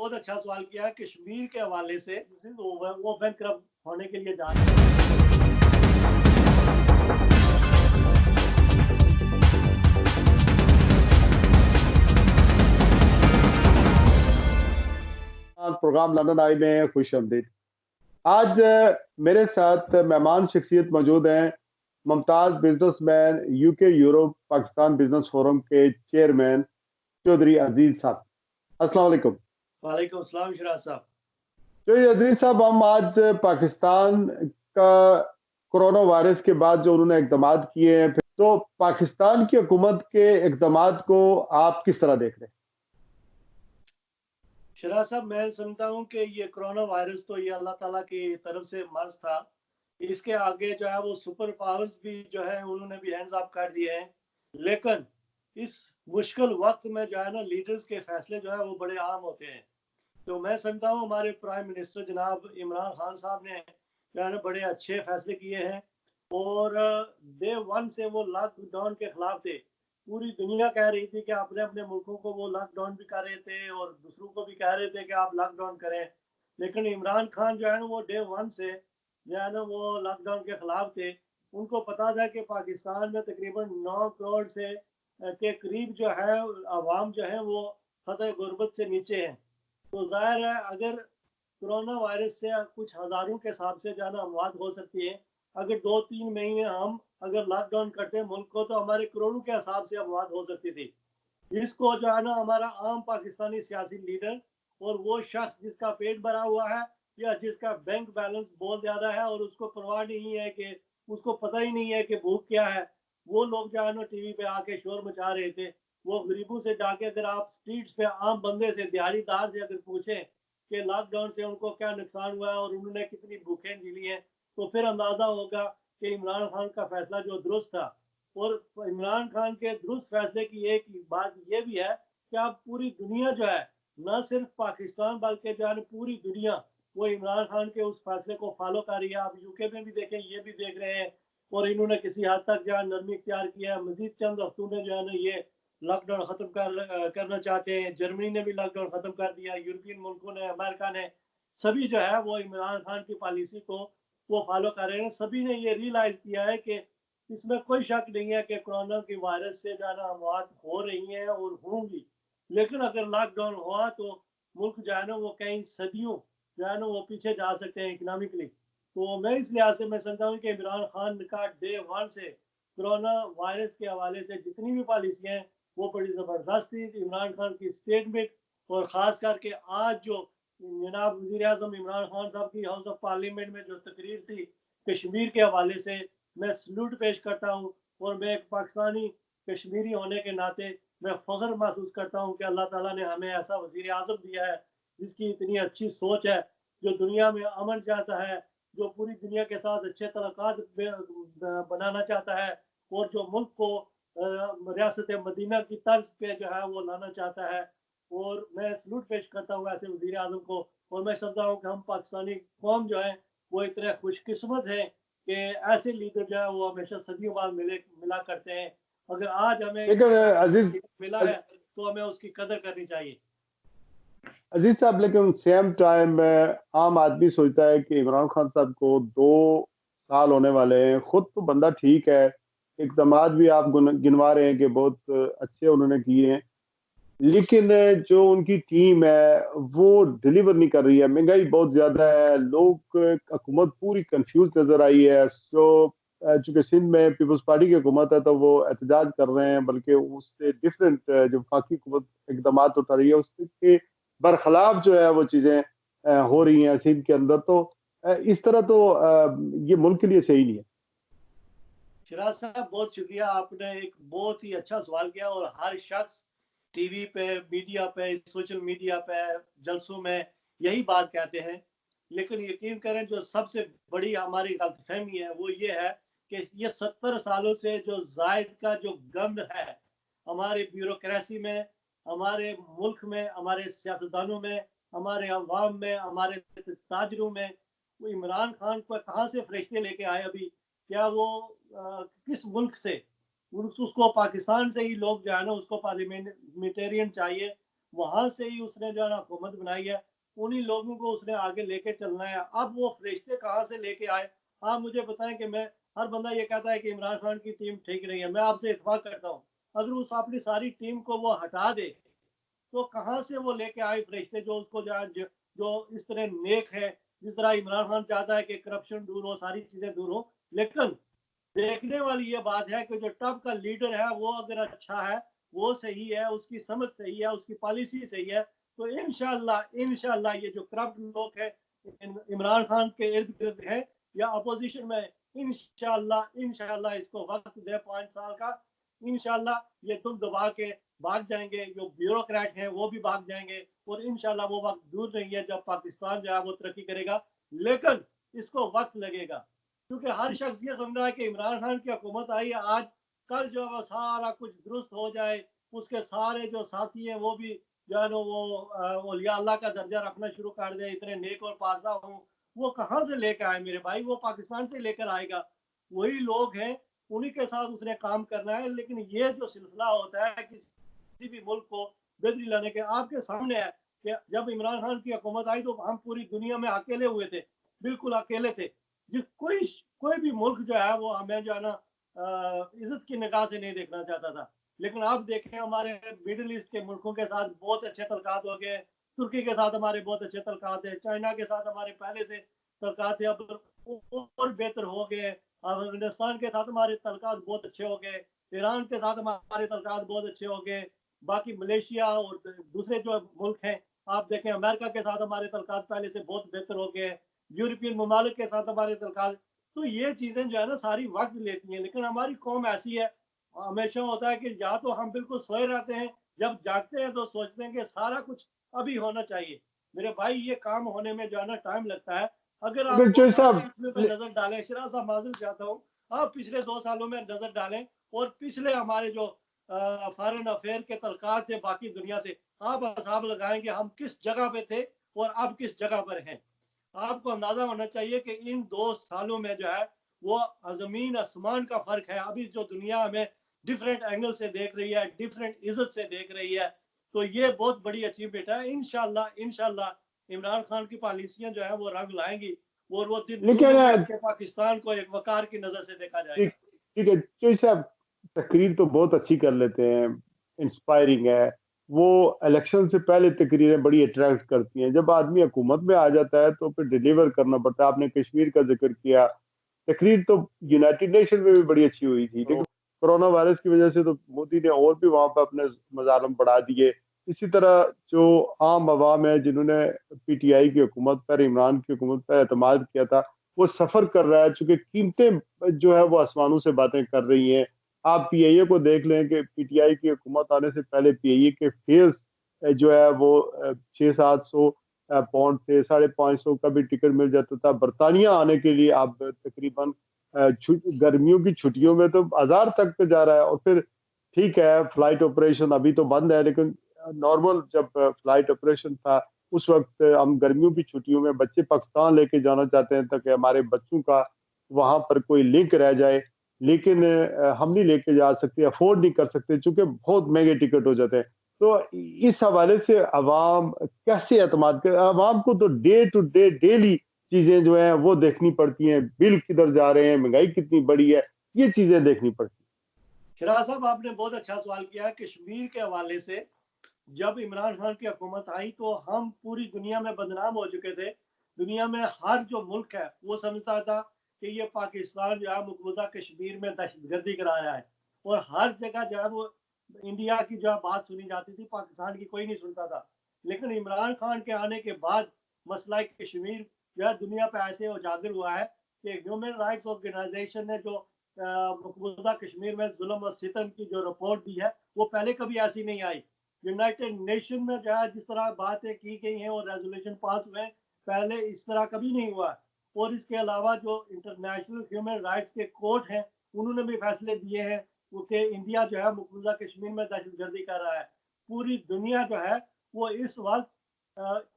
बहुत अच्छा सवाल किया। कश्मीर के हवाले से वो बैंकरप्ट होने के लिए जा रहे हैं। प्रोग्राम लंदन आई में खुश आमदीद। आज मेरे साथ मेहमान शख्सियत मौजूद हैं। Mumtaz businessman, UK Europe Pakistan business forum के चेयरमैन चौधरी अजीज साहब। अस्सलाम वालेकुम। वालेकुम अस्सलाम शिराज साहब। चौधरी अजीज साहब, हम आज पाकिस्तान का कोरोना वायरस के बाद जो उन्होंने इकदाम किए हैं, तो पाकिस्तान की हुकूमत के इकदाम को आप किस तरह देख रहे हैं? शिराज साहब, मैं समझता हूँ कि ये कोरोना वायरस तो ये अल्लाह ताला की तरफ से मर्ज था। इसके आगे जो है वो सुपर पावर्स भी जो है उन्होंने भी हैंड्स अप कर दिए हैं। लेकिन इस मुश्किल वक्त में जो है ना, लीडर्स के फैसले जो है वो बड़े आम होते हैं। तो मैं समझता हूँ हमारे प्राइम मिनिस्टर जनाब इमरान खान साहब ने जो है ना बड़े अच्छे फैसले किए हैं। और डे वन से वो लॉकडाउन के खिलाफ थे। पूरी दुनिया कह रही थी कि अपने अपने मुल्कों को वो लॉकडाउन भी कर रहे थे और दूसरों को भी कह रहे थे कि आप लॉकडाउन करें। लेकिन इमरान खान जो है ना वो डे वन से जो है ना वो लॉकडाउन के खिलाफ थे। उनको पता था कि पाकिस्तान में तकरीबन 9 करोड़ से के करीब जो है आवाम जो है वो खतरे गुर्बत से नीचे हैं। तो जाहिर है अगर कोरोना वायरस से कुछ हज़ारों के हिसाब से जो है ना अमवात हो सकती है। अगर 2-3 महीने हम अगर लॉकडाउन करते हैं मुल्क को, तो हमारे करोड़ों के हिसाब से अमवात हो सकती थी। इसको जो है ना हमारा आम पाकिस्तानी सियासी लीडर और वो शख्स जिसका पेट भरा हुआ है या जिसका बैंक बैलेंस बहुत ज्यादा है और उसको परवाह नहीं है कि उसको पता ही नहीं है कि भूख क्या है, वो लोग जो है ना टीवी पे आके शोर मचा रहे थे। वो गरीबों से जाके अगर आप स्ट्रीट्स पे आम बंदे से दिहाड़ीदार से अगर पूछें कि लॉकडाउन से उनको क्या नुकसान हुआ है और उन्होंने कितनी भूखें झेली हैं, तो फिर अंदाजा होगा कि इमरान खान का फैसला जो दुरुस्त था। और इमरान खान के दुरुस्त फैसले की एक बात ये भी है कि अब पूरी दुनिया जो है, न सिर्फ पाकिस्तान बल्कि जो है पूरी दुनिया वो इमरान खान के उस फैसले को फॉलो कर रही है। आप यूके में भी देखें, ये भी देख रहे हैं। और इन्होंने किसी हद तक जो है नरमी इख्तियार किया है। मजीद चंद हफ्तों में जो है ना ये लॉकडाउन खत्म करना चाहते हैं। जर्मनी ने भी लॉकडाउन खत्म कर दिया, यूरोपियन मुल्कों ने, अमेरिका ने, सभी जो है वो इमरान खान की पॉलिसी को वो फॉलो कर रहे हैं। सभी ने ये रियलाइज किया है कि इसमें कोई शक नहीं है कि कोरोना के वायरस से ज़्यादा अमवात हो रही हैं और होंगी। लेकिन अगर लॉकडाउन हुआ तो मुल्क जो है ना वो कई सदियों जो है ना वो पीछे जा सकते हैं इकनॉमिकली। तो मैं इस लिहाज से मैं समझता हूँ कि इमरान खान का डे वन से कोरोना वायरस के हवाले से जितनी भी पॉलिसियाँ हैं वो बड़ी ज़बरदस्त थी। इमरान खान की स्टेटमेंट और ख़ास करके आज जो जनाब वज़ीर आज़म इमरान खान साहब की हाउस ऑफ पार्लियामेंट में जो तकरीर थी कश्मीर के हवाले से, मैं सल्यूट पेश करता हूँ। और मैं एक पाकिस्तानी कश्मीरी होने के नाते मैं फ़ख्र महसूस करता हूँ कि अल्लाह ताला ने हमें ऐसा वज़ीर आज़म दिया है जिसकी इतनी अच्छी सोच है, जो दुनिया में अमन चाहता है, जो पूरी दुनिया के साथ अच्छे तल्लुकात बनाना चाहता है और जो मुल्क को रियासत मदीना की तर्ज पे जो है वो लाना चाहता है। और मैं सल्यूट पेश करता हूँ ऐसे वज़ीर आज़म को। और मैं समझता हूँ कि हम पाकिस्तानी कौम जो है वो इतने खुशकिस्मत हैं कि ऐसे लीडर जो है वो हमेशा सदियों बाद मिला करते हैं। अगर आज हमें लेकिन अजीज मिला है तो हमें उसकी कदर करनी चाहिए। अजीज साहब, लेकिन सेम टाइम आम आदमी सोचता है कि इमरान खान साहब को 2 साल होने वाले हैं। खुद तो बंदा ठीक है, इकदाम भी आप गिनवा रहे हैं कि बहुत अच्छे उन्होंने किए हैं, लेकिन जो उनकी टीम है वो डिलीवर नहीं कर रही है। महंगाई बहुत ज्यादा है, लोग हुकूमत पूरी कंफ्यूज नजर आई है। चूंकि सिंध में पीपल्स पार्टी की हुकूमत है तो वो एहतजाज कर रहे हैं, बल्कि उससे डिफरेंट जो वफाकी हुकूमत इकदाम उठा रही है उसके बरखिलाफ जो है वो चीजें हो रही हैं सिंध के अंदर। तो इस तरह तो ये मुल्क के लिए सही नहीं है। शिराज साहब, बहुत शुक्रिया, आपने एक बहुत ही अच्छा सवाल किया। और हर शख्स टीवी पे, मीडिया पे, सोशल मीडिया पे, जलसों में यही बात कहते हैं। लेकिन यकीन करें जो सबसे बड़ी हमारी गलतफहमी है वो ये है कि ये 70 सालों से जो जायद का जो गंद है हमारे ब्यूरोक्रेसी में, हमारे मुल्क में, हमारे सियासतदानों में, हमारे अवाम में, हमारे ताजरों में, वो इमरान खान को कहाँ से फरिश्ते लेके आए अभी? क्या वो किस मुल्क से? उसको पाकिस्तान से ही लोग जो है ना उसको पार्लियामेंटेरियन चाहिए। वहां से ही उसने जो है ना हुकूमत बनाई है, उन्हीं लोगों को उसने आगे लेके चलना है। अब वो फरिश्ते कहाँ से लेके आए? आप मुझे बताएं कि मैं, हर बंदा ये कहता है कि इमरान खान की टीम ठीक नहीं है, मैं आपसे इत्तेफाक करता हूँ, अगर उस अपनी सारी टीम को वो हटा दे तो कहाँ से वो लेके आए फरिश्ते जो उसको जो इस तरह नेक है, जिस तरह इमरान खान चाहता है कि करप्शन दूर हो, सारी चीजें दूर हो। लेकिन देखने वाली ये बात है कि जो टॉप का लीडर है वो अगर अच्छा है, वो सही है, उसकी समझ सही है, उसकी पॉलिसी सही है, तो इंशाल्लाह इंशाल्लाह ये जो करप्ट लोग है इमरान खान के इर्द गिर्द है या अपोजिशन में, इंशाल्लाह इंशाल्लाह इसको वक्त दे 5 साल का, इंशाल्लाह ये तुम दबा के भाग जाएंगे, जो ब्यूरोक्रेट हैं वो भी भाग जाएंगे, और इंशाल्लाह वो वक्त दूर नहीं है जब पाकिस्तान जो है वो तरक्की करेगा। लेकिन इसको वक्त लगेगा, क्योंकि हर शख्स ये समझा है कि इमरान खान की हुकूमत आई है आज, कल जो है सारा कुछ दुरुस्त हो जाए, उसके सारे जो साथी हैं वो भी जो है ना वो औलिया अल्लाह का दर्जा रखना शुरू कर दे, इतने नेक और पारसा हूँ। वो कहाँ से लेकर आए मेरे भाई? वो पाकिस्तान से लेकर आएगा, वही लोग हैं, उन्हीं के साथ उसने काम करना है। लेकिन ये जो सिलसिला होता है किसी भी मुल्क को बेहतरी लाने के, आपके सामने है कि जब इमरान खान की हुकूमत आई तो हम पूरी दुनिया में अकेले हुए थे, बिल्कुल अकेले थे। जिस कोई कोई भी मुल्क जो है वो हमें जो है ना इज्जत की निगाह से नहीं देखना चाहता था। लेकिन अब देखें हमारे मिडिल ईस्ट के मुल्कों के साथ बहुत अच्छे तल्कात हो गए, तुर्की के साथ हमारे बहुत अच्छे तल्कात है, चाइना के साथ हमारे पहले से तल्कात थे, अब और बेहतर हो गए। अफगानिस्तान के साथ हमारे तल्कात बहुत अच्छे हो गए, ईरान के साथ हमारे तल्कात बहुत अच्छे हो गए, बाकी मलेशिया और दूसरे जो मुल्क हैं, आप देखें अमेरिका के साथ हमारे तल्कात पहले से बहुत बेहतर हो गए, यूरोपियन ममालिक के साथ हमारे तल्कात। तो ये चीजें जो है ना सारी वक्त लेती हैं, लेकिन हमारी कौम ऐसी है, हमेशा होता है कि या तो हम बिल्कुल सोए रहते हैं, जब जागते हैं तो सोचते हैं कि सारा कुछ अभी होना चाहिए। मेरे भाई ये काम होने में जो है ना टाइम लगता है। अगर लेकिन चोई आप साहब, पिछले में नजर डालें, शरा साहब माजिल चाहता हूँ, आप पिछले 2 सालों में नजर डालें और पिछले हमारे जो फॉरेन अफेयर के तलकात से बाकी दुनिया से आप हिसाब लगाएं कि हम किस जगह पे थे और अब किस जगह पर हैं। आपको अंदाजा होना चाहिए कि इन 2 सालों में जो है वो जमीन आसमान का फर्क है। अभी जो दुनिया हमें डिफरेंट एंगल से देख रही है, डिफरेंट इज्जत से देख रही है, तो ये बहुत बड़ी अचीवमेंट है। इंशाल्लाह इंशाल्लाह इमरान खान की पॉलिसियां जो है वो रंग लाएंगी और वो दिन दूर लेकिन नहीं है कि पाकिस्तान को एक वकार की नजर से देखा ठीक जाएगा। ठीक है चोई साहब, तकरीर तो बहुत अच्छी कर लेते हैं, इंस्पायरिंग है। वो इलेक्शन से पहले तकरीरें बड़ी अट्रैक्ट करती हैं, जब आदमी हुकूमत में आ जाता है तो फिर डिलीवर करना पड़ता है। आपने कश्मीर का जिक्र किया, तकरीर तो यूनाइटेड नेशन में भी बड़ी अच्छी हुई थी, लेकिन कोरोना वायरस की वजह से तो मोदी ने और भी वहां पर अपने मजालम बढ़ा दिए। इसी तरह जो आम आवाम है जिन्होंने पीटीआई की हुकूमत पर, इमरान की हुकूमत पर एतमाद किया था, वो सफर कर रहा है, चूंकि कीमतें जो है वो आसमानों से बातें कर रही हैं। आप पीआईए को देख लें कि पीटीआई की हुकूमत आने से पहले पीआईए के फेयर्स जो है वो 600-700 पाउंड थे, 550 का भी टिकट मिल जाता था। बरतानिया आने के लिए आप तकरीबन गर्मियों की छुट्टियों में तो 1000 तक पे जा रहा है। और फिर ठीक है, फ्लाइट ऑपरेशन अभी तो बंद है, लेकिन नॉर्मल जब फ्लाइट ऑपरेशन था उस वक्त हम गर्मियों की छुट्टियों में बच्चे पाकिस्तान लेके जाना चाहते हैं ताकि हमारे बच्चों का वहां पर कोई लिंक रह जाए, लेकिन हम नहीं लेके जा सकते, अफोर्ड नहीं कर सकते, क्योंकि बहुत महंगे टिकट हो जाते हैं। तो इस हवाले से अवाम कैसे एतमाद करे? अवाम को तो डे टू डे डेली चीजें जो है वो देखनी पड़ती हैं, बिल किधर जा रहे हैं, महंगाई कितनी बड़ी है, ये चीजें देखनी पड़ती फिराज साहब आपने बहुत अच्छा सवाल किया। कश्मीर के हवाले से जब इमरान खान की हुकूमत आई तो हम पूरी दुनिया में बदनाम हो चुके थे। दुनिया में हर जो मुल्क है वो समझता था कि ये पाकिस्तान जो है मकबूजा कश्मीर में दहशतगर्दी करा रहा है, और हर जगह जो है वो इंडिया की जो है बात सुनी जाती थी, पाकिस्तान की कोई नहीं सुनता था। लेकिन इमरान खान के आने के बाद मसला कश्मीर जो है दुनिया पे ऐसे उजागर हुआ है कि ह्यूमन राइट्स ऑर्गेनाइजेशन ने जो मकबूजा कश्मीर में जुल्म और सितम की जो रिपोर्ट दी है वो पहले कभी ऐसी नहीं आई। यूनाइटेड नेशन में जो है जिस तरह बातें की गई हैं और रेजोल्यूशन पास हुए, पहले इस तरह कभी नहीं हुआ। और इसके अलावा जो इंटरनेशनल ह्यूमन राइट्स के कोर्ट हैं उन्होंने भी फैसले दिए हैं कि इंडिया जो है मकबूजा कश्मीर में दहशतगर्दी कर रहा है। पूरी दुनिया जो है वो इस वक्त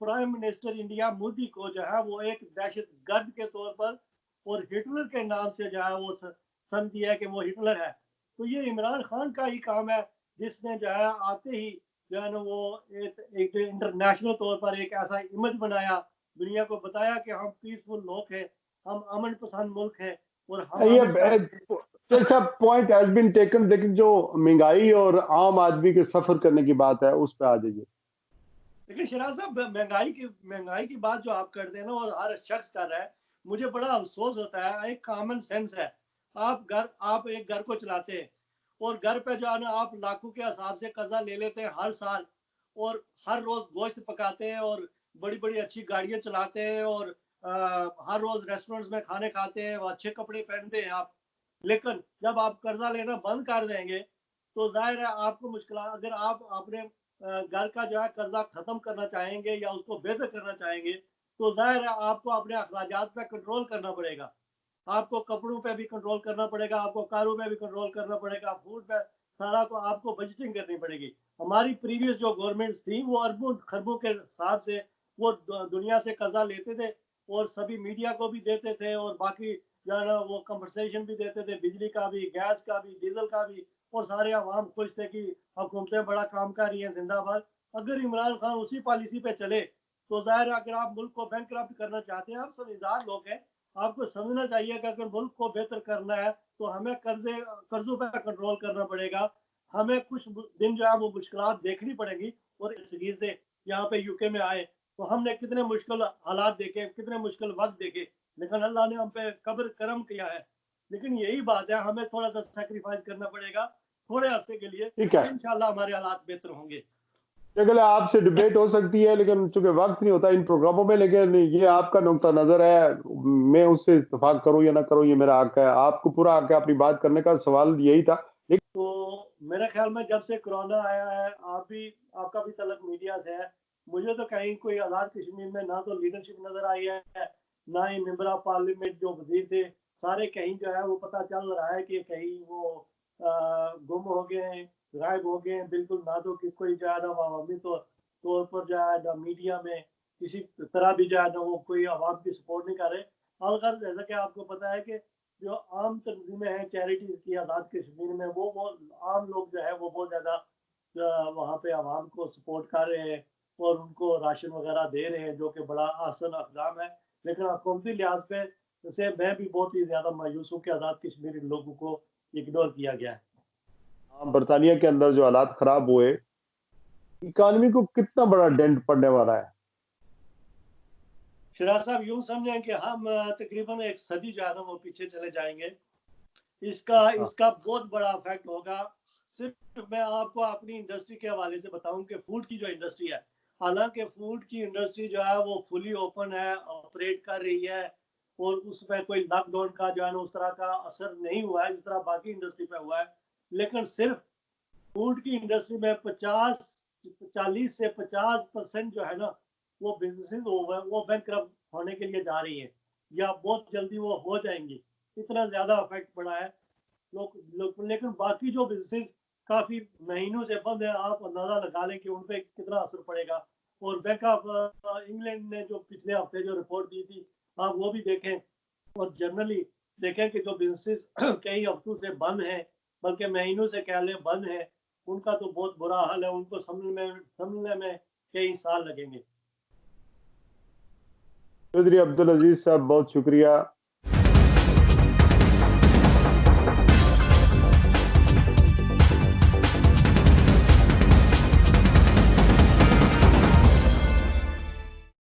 प्राइम मिनिस्टर इंडिया मोदी को जो है वो एक दहशत गर्द के तौर पर और हिटलर के नाम से जो है वो समझी है कि वो हिटलर है। तो ये इमरान खान का ही काम है जिसने जो है आते ही जो है ना वो एक इंटरनेशनल तौर पर एक ऐसा इमेज बनाया, दुनिया को बताया कि हम पीसफुल लोग हैं, हम अमन पसंद मुल्क है और हम ये अमन चाहते हैं। ये सब पॉइंट हैज बीन टेकन, लेकिन जो महंगाई और आम आदमी के सफर करने की बात है उस पर आ जाइए। लेकिन शराज साहब, महंगाई की बात जो आप करते हैं ना और हर शख्स कर रहा है, मुझे बड़ा अफसोस होता है। एक कॉमन सेंस है, आप एक घर को चलाते हैं और घर पे जो है ना आप लाखों के हिसाब से कर्जा ले लेते हैं हर साल, और हर रोज गोश्त पकाते हैं और बड़ी बड़ी अच्छी गाड़ियां चलाते हैं और हर रोज रेस्टोरेंट्स में खाने खाते हैं, अच्छे कपड़े पहनते हैं आप। लेकिन जब आप कर्जा लेना बंद कर देंगे तो जाहिर है आपको मुश्किल, अगर आप अपने घर का जो है कर्जा खत्म करना चाहेंगे या उसको बेहतर करना चाहेंगे, तो जाहिर है आपको अपने अखराजात पे कंट्रोल करना पड़ेगा। आपको कपड़ों पे भी कंट्रोल करना पड़ेगा, आपको कारों पे भी कंट्रोल करना पड़ेगा, फूड पे सारा को आपको बजटिंग करनी पड़ेगी। हमारी प्रीवियस जो गवर्नमेंट्स थी वो अरबों खरबों के हिसाब से वो दुनिया से कर्जा लेते थे और सभी मीडिया को भी देते थे और बाकी जो है ना वो कंपनसेशन भी देते थे, बिजली का भी, गैस का भी, डीजल का भी, और सारे अवाम खुश थे कि हुकूमतें बड़ा काम कर रही हैं, जिंदाबाद। अगर इमरान खान उसी पॉलिसी पे चले तो जाहिर है अगर आप मुल्क को बैंक करना चाहते हैं, आप समझदार लोग हैं, आपको समझना चाहिए कि अगर मुल्क को बेहतर करना है तो हमें कर्जों पर कंट्रोल करना पड़ेगा। हमें कुछ दिन जो है वो मुश्किलात देखनी पड़ेगी। और इस से यहाँ पे यूके में आए तो हमने कितने मुश्किल हालात देखे, कितने मुश्किल वक्त देखे, लेकिन अल्लाह ने हम पे कब्र करम किया है। लेकिन यही बात है, हमें थोड़ा सा सेक्रीफाइस करना पड़ेगा थोड़े अरसे के लिए, ठीक है, इंशाल्लाह हमारे हालात बेहतर होंगे। अगले आपसे डिबेट हो सकती है लेकिन चूंकि वक्त नहीं होता इन प्रोग्रामों में, लेकिन ये आपका नुक्ता नजर है, मैं उससे इत्तेफाक करूं या ना करूं ये मेरा हक है, आपको पूरा हक है अपनी बात करने का, सवाल यही था। तो मेरे ख्याल में जब से कोरोना आया है, आपका भी तलब मीडिया से है, मुझे तो कहीं कोई आज़ाद कश्मीर में ना तो लीडरशिप नजर आई है, ना ही मेंबर ऑफ पार्लियामेंट जो वजीर थे, सारे कहीं जो है वो पता चल रहा है कि कहीं वो गुम हो गए हैं, गायब हो गए हैं बिल्कुल। ना तो कि कोई जो है ना अवामी तौर पर जो है ना मीडिया में किसी तरह भी जो है ना वो कोई अवाम की सपोर्ट नहीं कर रहे। अलग जैसा कि आपको पता है कि जो आम तंजीमें हैं चैरिटीज की आज़ाद कश्मीर में, वो आम लोग जो है वो बहुत ज़्यादा वहाँ पे आवाम को सपोर्ट कर रहे हैं और उनको राशन वगैरह दे रहे हैं, जो कि बड़ा आसान अक़दाम है। लेकिन हुकूमती लिहाज पे से मैं भी बहुत ही ज़्यादा मायूस हूँ कि आज़ाद कश्मीरी लोगों को इग्नोर किया गया है। बरतानिया के अंदर जो हालात खराब हुए, इकानमी को कितना बड़ा डेंट पड़ने वाला है? शिराज साहब, यूं समझें कि हम तकरीबन एक सदी जो है ना वो पीछे चले जाएंगे। इसका हाँ, इसका बहुत बड़ा इफेक्ट होगा। सिर्फ मैं आपको अपनी इंडस्ट्री के हवाले से बताऊं कि फूड की जो इंडस्ट्री है, हालांकि फूड की इंडस्ट्री जो है वो फुली ओपन है, ऑपरेट कर रही है और उसमें कोई लॉकडाउन का जो है ना उस तरह का असर नहीं हुआ है जिस तरह बाकी इंडस्ट्री पे हुआ है। लेकिन सिर्फ फूड की इंडस्ट्री में 40 से 50% जो है ना वो बिजनेसेस वो बैंक होने के लिए जा रही है या बहुत जल्दी वो हो जाएंगी। इतना ज्यादा इफेक्ट पड़ा है लेकिन बाकी जो बिजनेस काफी महीनों से बंद है, आप अंदाजा लगा लें कि उन पे कितना असर पड़ेगा। और बैंक ऑफ इंग्लैंड ने जो पिछले हफ्ते जो रिपोर्ट दी थी, आप वो भी देखें और जनरली देखें कि जो बिजनेस कई हफ्तों से बंद हैं, बल्कि महीनों से कह लें बंद है, उनका तो बहुत बुरा हाल है, उनको समझने में कई साल लगेंगे। चौधरी अब्दुल अजीज साहब बहुत शुक्रिया।